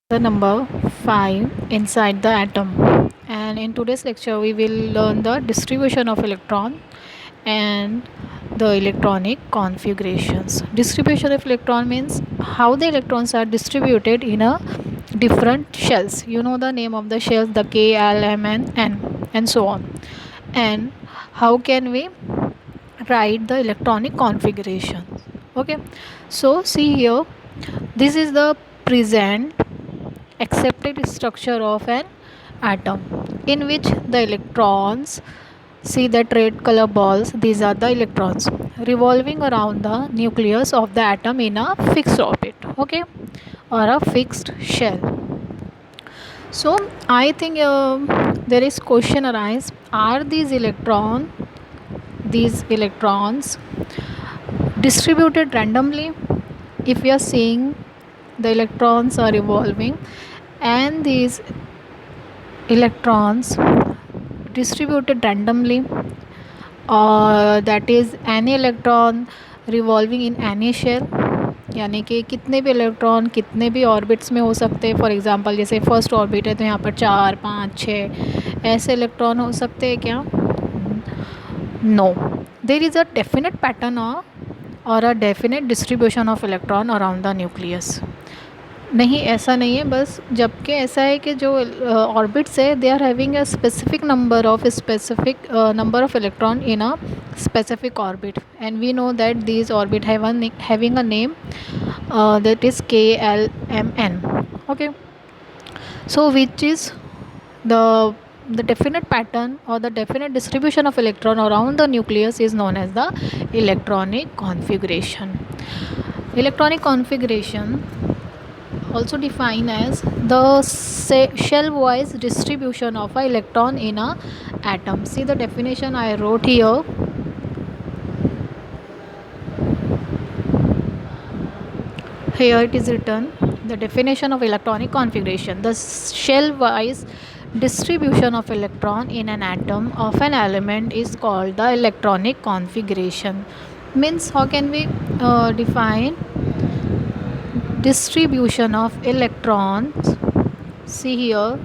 The number 5 inside the atom, and in today's lecture we will learn the distribution of electron and the electronic configurations. Distribution of electron means how the electrons are distributed in a different shells. You know the name of the shells, the K, L, M, and N, and so on. And how can we write the electronic configuration? Okay, so see here, this is the present accepted structure of an atom, in which the electrons, see that red color balls, these are the electrons revolving around the nucleus of the atom in a fixed orbit, okay, or a fixed shell. So I think there is question arise, are these electrons distributed randomly? If we are seeing the electrons are revolving and these electrons distributed randomly, और that is any electron revolving in any shell, यानी कि कितने भी electron कितने भी orbits में हो सकते हैं. फॉर एग्जांपल जैसे फर्स्ट ऑर्बिट है तो यहाँ पर 4 5 6 ऐसे इलेक्ट्रॉन हो सकते हैं क्या? No. There is a definite pattern और a definite distribution of electron around the nucleus. नहीं, ऐसा नहीं है. बस जबकि ऐसा है कि जो ऑर्बिट्स है they are having a specific number of electron in a specific orbit, and we know that these orbit having a name that is KLMN. Okay, so which is the definite pattern or the definite distribution of electron around the nucleus is known as the electronic configuration. Electronic configuration also defined as the shell-wise distribution of an electron in a atom. See the definition I wrote here. Here it is written, the definition of electronic configuration: the shell-wise distribution of electron in an atom of an element is called the electronic configuration. Means how can we define distribution of electrons? See here,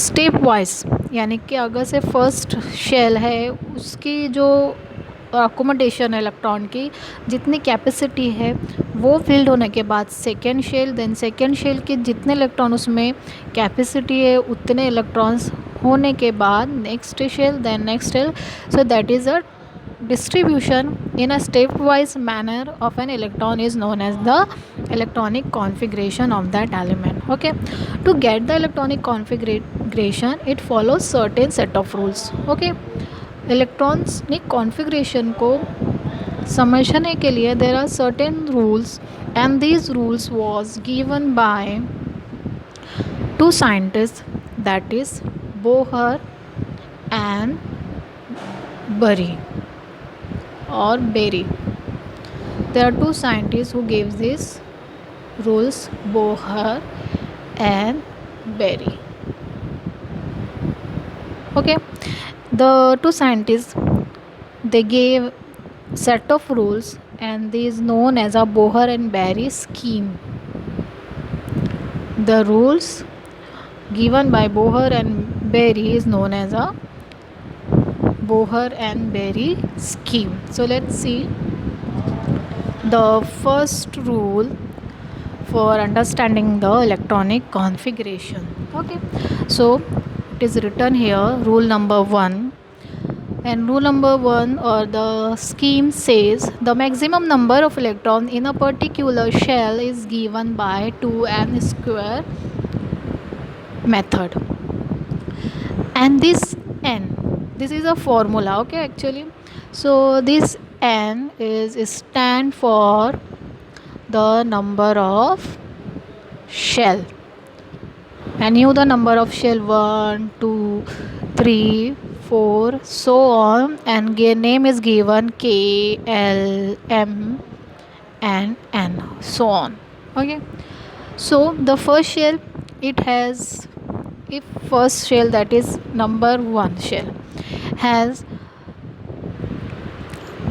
step wise, यानी कि अगर से first shell है उसकी जो accommodation है electron की, जितनी कैपेसिटी है वो फिल्ड होने के बाद second shell, then second shell के जितने इलेक्ट्रॉन उसमें कैपेसिटी है उतने इलेक्ट्रॉन्स होने के बाद next shell, then next shell. So that is a distribution in a stepwise manner of an electron is known as the electronic configuration of that element. Okay, to get the electronic configuration it follows certain set of rules. Okay, electronic configuration को समझने के लिए there are certain rules, and these rules was given by two scientists, that is Bohr and Bury or Berry. There are two scientists who gave these rules, Bohr and Berry. Okay, the two scientists, they gave set of rules, and this is known as a Bohr and Berry scheme. The rules given by Bohr and Berry is known as a Bohr and Berry scheme. So let's see the first rule for understanding the electronic configuration. Okay, so it is written here, rule number 1. And rule number 1 or the scheme says the maximum number of electrons in a particular shell is given by 2n square method. And this n, this is a formula, okay, actually. So this n is stand for the number of shell, and you the number of shell 1 2 3 4 so on, and name is given K, L, M and N, so on. Okay, so the first shell, it has, if first shell, that is number 1 shell, has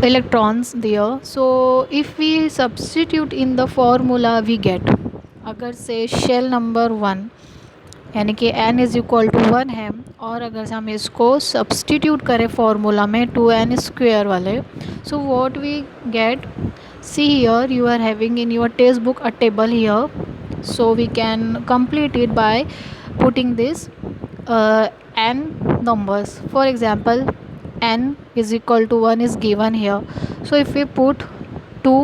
electrons there, so if we substitute in the formula we get अगर से shell number 1 यानी कि n is equal to 1 है, और अगर हम इसको substitute करें फॉर्मूला में 2n स्क्वेयर वाले, so what we get, see here you are having in your text book a table here, so we can complete it by putting this n numbers. For example, n is equal to 1 is given here, so if we put 2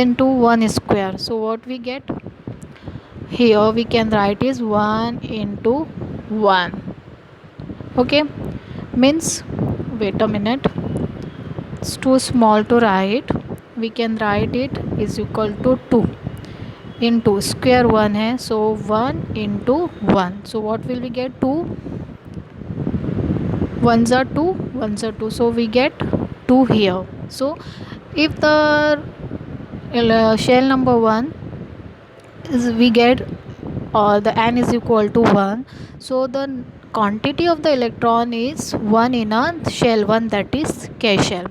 into 1 square, so what we get here, we can write is 1 into 1. Okay, means, wait a minute, it's too small to write. We can write it is equal to 2 into square 1 है, so 1 into 1, so what will we get, 2 1s are 2, 1s are 2, so we get 2 here. So if the shell number 1 is, we get, or the n is equal to 1, so the quantity of the electron is 1 in a shell 1, that is K shell,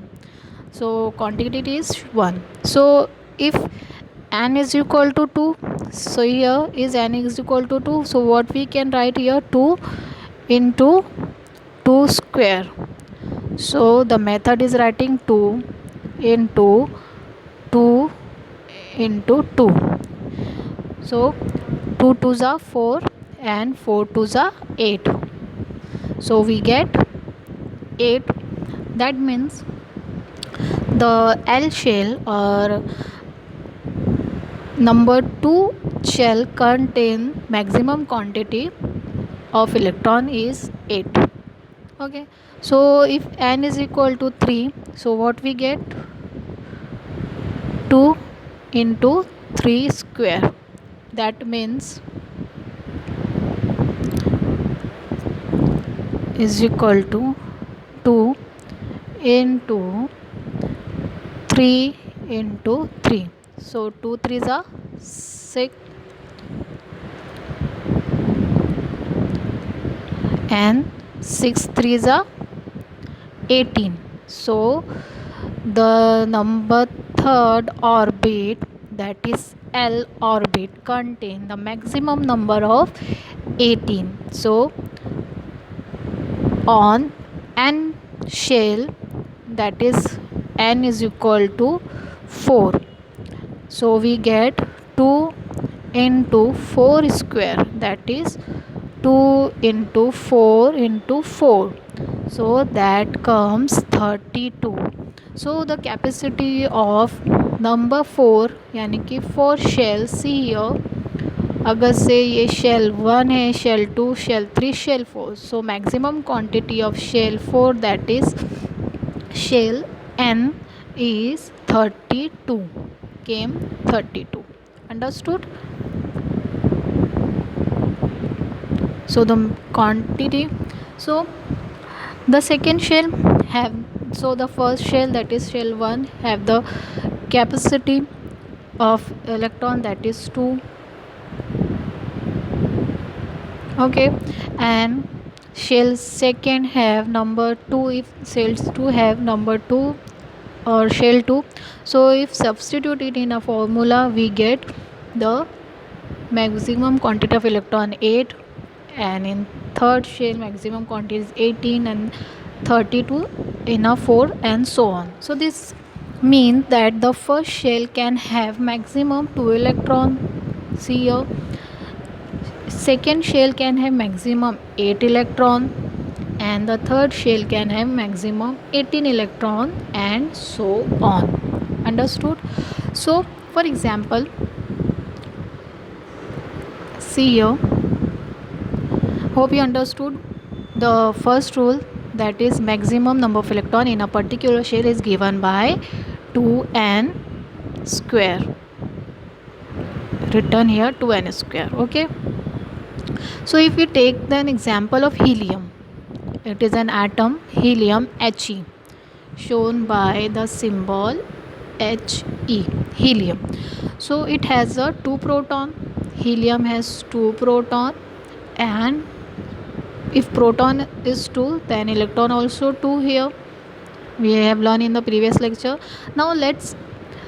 so quantity is 1. So if n is equal to 2, so here is n is equal to 2, so what we can write here, 2 into 2 square, so the method is writing 2 into 2 into 2, so 2 2s are 4 and 4 2s are 8, so we get 8. That means the L shell or number 2 shell contain maximum quantity of electron is 8. Okay, so if n is equal to 3, so what we get, 2 into 3 square, that means is equal to 2 into 3 into 3, so 2 3s are 6 and 6 3s are 18, so the number third orbit, that is L orbit, contain the maximum number of 18. So on n shell, that is n is equal to 4, so we get 2 into 4 square, that is 2 into 4 into 4, so that comes 32. So the capacity of number 4 यानी कि 4 shells, see here, अगर से ये shell 1 है, shell 2, shell 3, shell 4, so maximum quantity of shell 4, that is shell n, is 32, came 32. Understood? So the quantity, so the second shell have, so the first shell, that is shell 1, have the capacity of electron, that is 2. Okay, and shell second have number 2, if shells 2 have number 2 or shell 2, so if substitute it in a formula, we get the maximum quantity of electron 8, and in third shell maximum quantity is 18 and 32 in a 4, and so on. So this means that the first shell can have maximum 2 electron, see here, second shell can have maximum 8 electron, and the third shell can have maximum 18 electron, and so on. Understood? So for example, see here, hope you understood the first rule, that is maximum number of electron in a particular shell is given by 2n square, written here 2n square. Okay, so if we take an example of helium, it is an atom helium, He, shown by the symbol He, helium. So it has a 2 proton, helium has 2 proton, and if proton is 2, then electron also 2 here, we have learned in the previous lecture. Now let's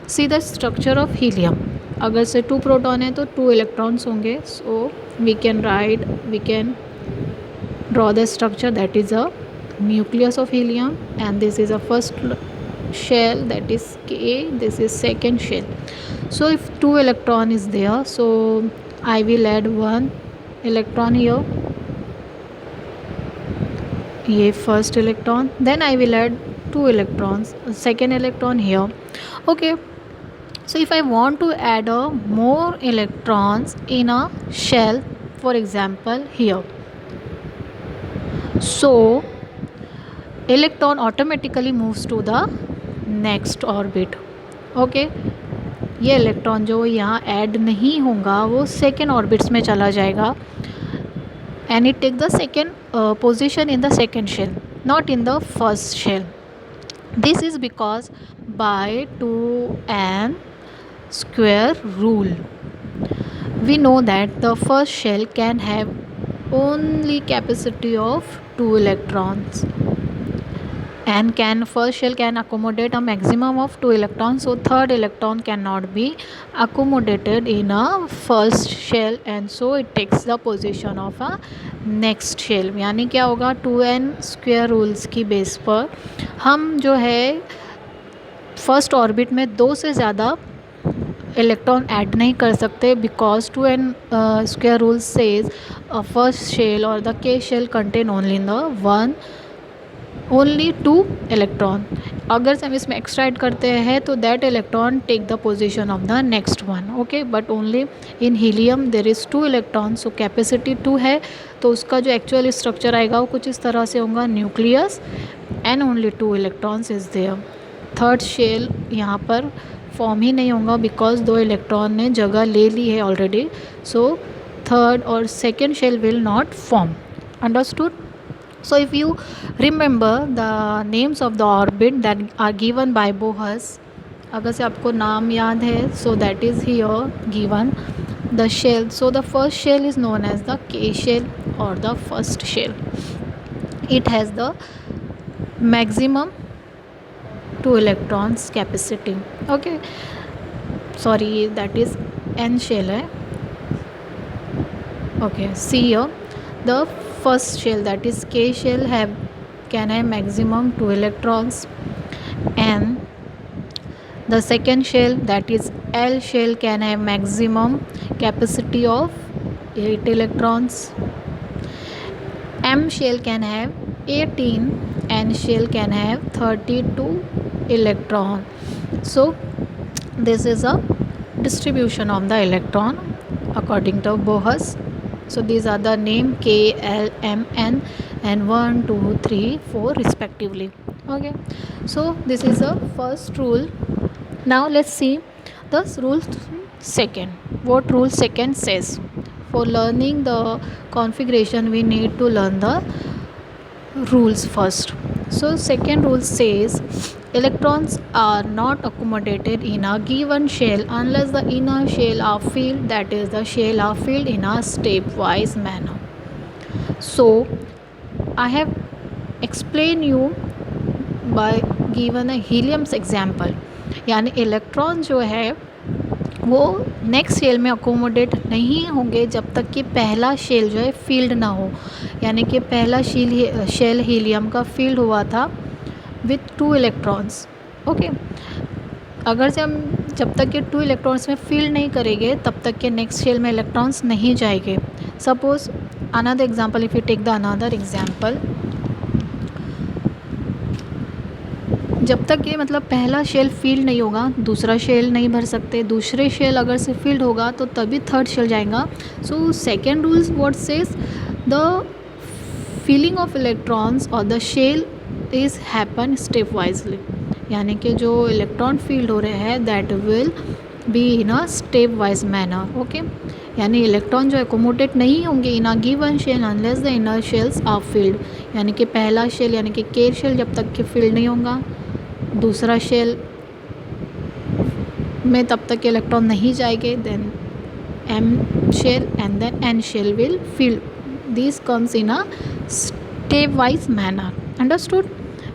see the structure of helium. अगर से 2 proton है तो 2 electrons होंगे. So we can draw the structure, that is a nucleus of helium, and this is a first shell, that is Ka, this is second shell. So if 2 electron is there, so I will add 1 electron here, ये first electron, then I will add 2 electrons, second electron here. Okay, so if I want to add more electrons in a shell, for example here, so electron automatically moves to the next orbit. Okay, ये electron जो यहाँ add नहीं होगा वो second orbits में चला जाएगा, and it take the second position in the second shell, not in the first shell. This is because by 2n square rule we know that the first shell can have only capacity of 2 electrons, and first shell can accommodate a maximum of 2 electrons, so third electron cannot be accommodated in a first shell, and so it takes the position of a next shell. यानी क्या होगा, 2n square rules की base पर हम जो है first orbit में 2 से ज़्यादा इलेक्ट्रॉन ऐड नहीं कर सकते, because 2n square rule says first shell और the K shell contain only in the one only 2 electron. अगर से हम इसमें एक्स्ट्रा ऐड करते हैं तो that electron take the position of the next one. Okay, but only in helium there is 2 electron, so capacity 2 है, तो उसका जो एक्चुअल स्ट्रक्चर आएगा वो कुछ इस तरह से होगा, nucleus and only 2 electrons is there. Third shell यहाँ पर फॉर्म ही नहीं होगा बिकॉज 2 इलेक्ट्रॉन ने जगह ले ली है ऑलरेडी, सो थर्ड और second shell will not form. Understood? So if you remember the names of the orbit that are given by Bohr, अगर से आपको नाम याद है, so that is here given the shell. So the first shell is known as the K shell or the first shell. It has the maximum 2 electrons capacity. Okay, sorry, that is N shell है. Okay, see here the first shell, that is K shell, can have maximum 2 electrons, and the second shell, that is L shell, can have maximum capacity of 8 electrons. M shell can have 18, N shell can have 32 electron. So this is a distribution of the electron according to Bohr. So these are the name K, L, M, N, and 1, 2, 3, 4 respectively. Okay, so this is the first rule. Now let's see the rule second. What rule second says? For learning the configuration we need to learn the rules first. So second rule says electrons are not accommodated in a given shell unless the inner shell are filled, that is the shell are filled in a stepwise manner. So I have explained you by given a helium's example. यानी electron जो है वो next shell में accommodate नहीं होंगे जब तक कि पहला शेल जो है फील्ड ना हो, यानी कि पहला शेल हीलियम का फील्ड हुआ था विथ 2 इलेक्ट्रॉन्स. ओके, अगर से हम जब तक कि 2 इलेक्ट्रॉन्स में फील्ड नहीं करेंगे तब तक के नेक्स्ट शेल में इलेक्ट्रॉन्स नहीं जाएंगे. Suppose another example, if you take the another example, जब तक ये मतलब पहला शेल फील्ड नहीं होगा दूसरा शेल नहीं भर सकते, दूसरे शेल अगर से फील्ड होगा तो तभी थर्ड शेल जाएगा. So second rules what says the filling of electrons और the shell is happen step wisely, यानी कि जो इलेक्ट्रॉन फील्ड हो रहे हैं that will be in a step wise manner. Okay, यानी इलेक्ट्रॉन जो एकोमोडेट नहीं होंगे in a given shell unless the inner shells are filled, यानी कि पहला शेल यानी कि के शेल जब तक कि फील्ड नहीं होगा, दूसरा शेल में तब तक इलेक्ट्रॉन नहीं जाएंगे, then M shell and then N shell will filled. This comes in a step wise manner. Understood?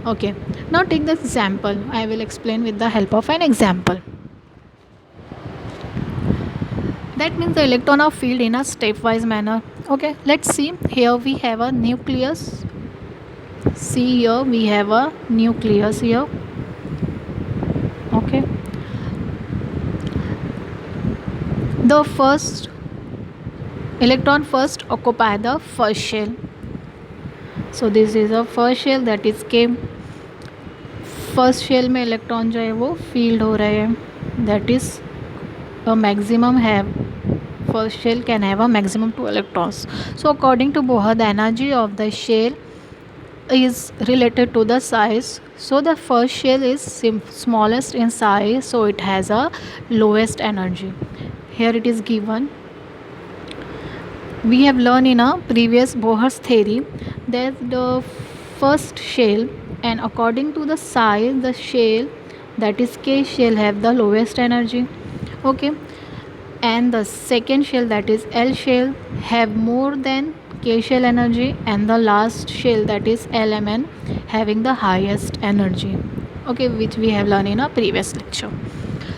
Okay, now take the example. I will explain with the help of an example. That means the electron are filled in a stepwise manner. Okay, let's see. Here we have a nucleus. See, here we have a nucleus here. Okay, the first electron first occupy the first shell. So this is a first shell, that is K. First shell में electron जो है वो filled हो रहे हैं, that is a maximum have first shell can have a maximum 2 electrons. So according to Bohr, the energy of the shell is related to the size. So the first shell is smallest in size, so it has a lowest energy. Here it is given. We have learned in a previous Bohr's theory that the first shell, and according to the size, the shell, that is K shell, have the lowest energy. Okay, and the second shell, that is L shell, have more than K shell energy, and the last shell, that is LMN, having the highest energy. Okay, which we have learned in a previous lecture.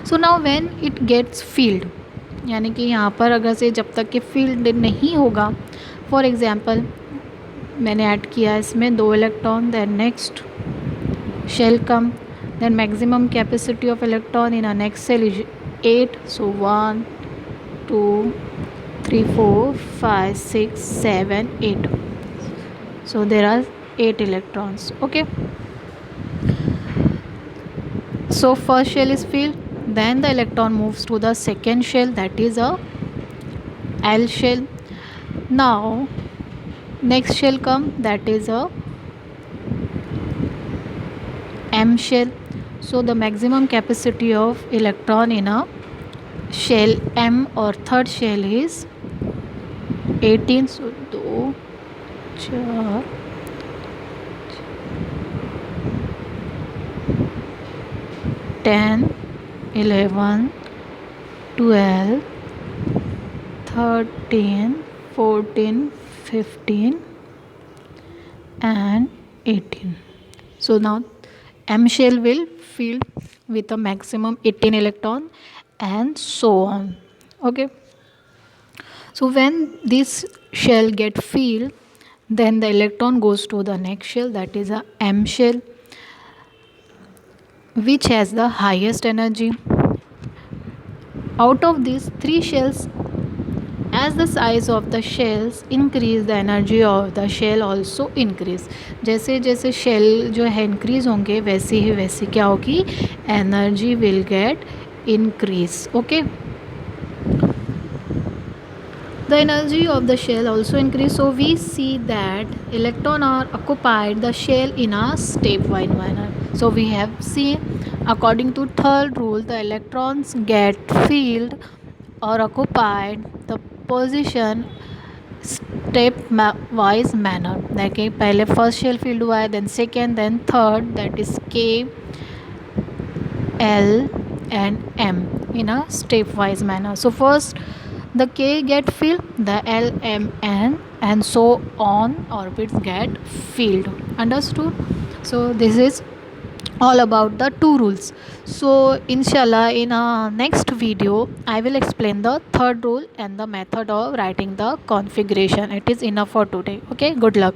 So now when it gets filled, यानी कि यहाँ पर अगर से जब तक कि field नहीं होगा, फॉर एग्ज़ाम्पल मैंने ऐड किया इसमें 2 electron, then next shell come, then maximum capacity of electron in a next cell is 8. So 1 2 3 4 5 6 7 8. So there are 8 electrons. Okay, so first shell is filled, then the electron moves to the second shell, that is a L shell. Now next shell come, that is a M shell. So the maximum capacity of electron in a shell M or third shell is 18. So 2 4 10 11 12 13 14 15 and 18. So now M shell will fill with a maximum 18 electron and so on. Okay, so when this shell get filled, then the electron goes to the next shell, that is a M shell, which has the highest energy. Out of these 3 shells, as the size of the shells increase, the energy of the shell also increase. जैसे जैसे shell जो है increase होंगे, वैसे ही वैसे क्या होगी, energy will get increase. Okay, the energy of the shell also increase. So we see that electron are occupied the shell in a stepwise manner. So we have seen, according to third rule, the electrons get filled or occupied the position step wise manner, देखिए पहले first shell filled हुआ है, then second, then third, that is K L and M in a stepwise manner. So first the K get filled, the L, M, N and so on orbits get filled. Understood? So this is all about the two rules. So inshallah in a next video I will explain the third rule and the method of writing the configuration. It is enough for today. Okay, good luck.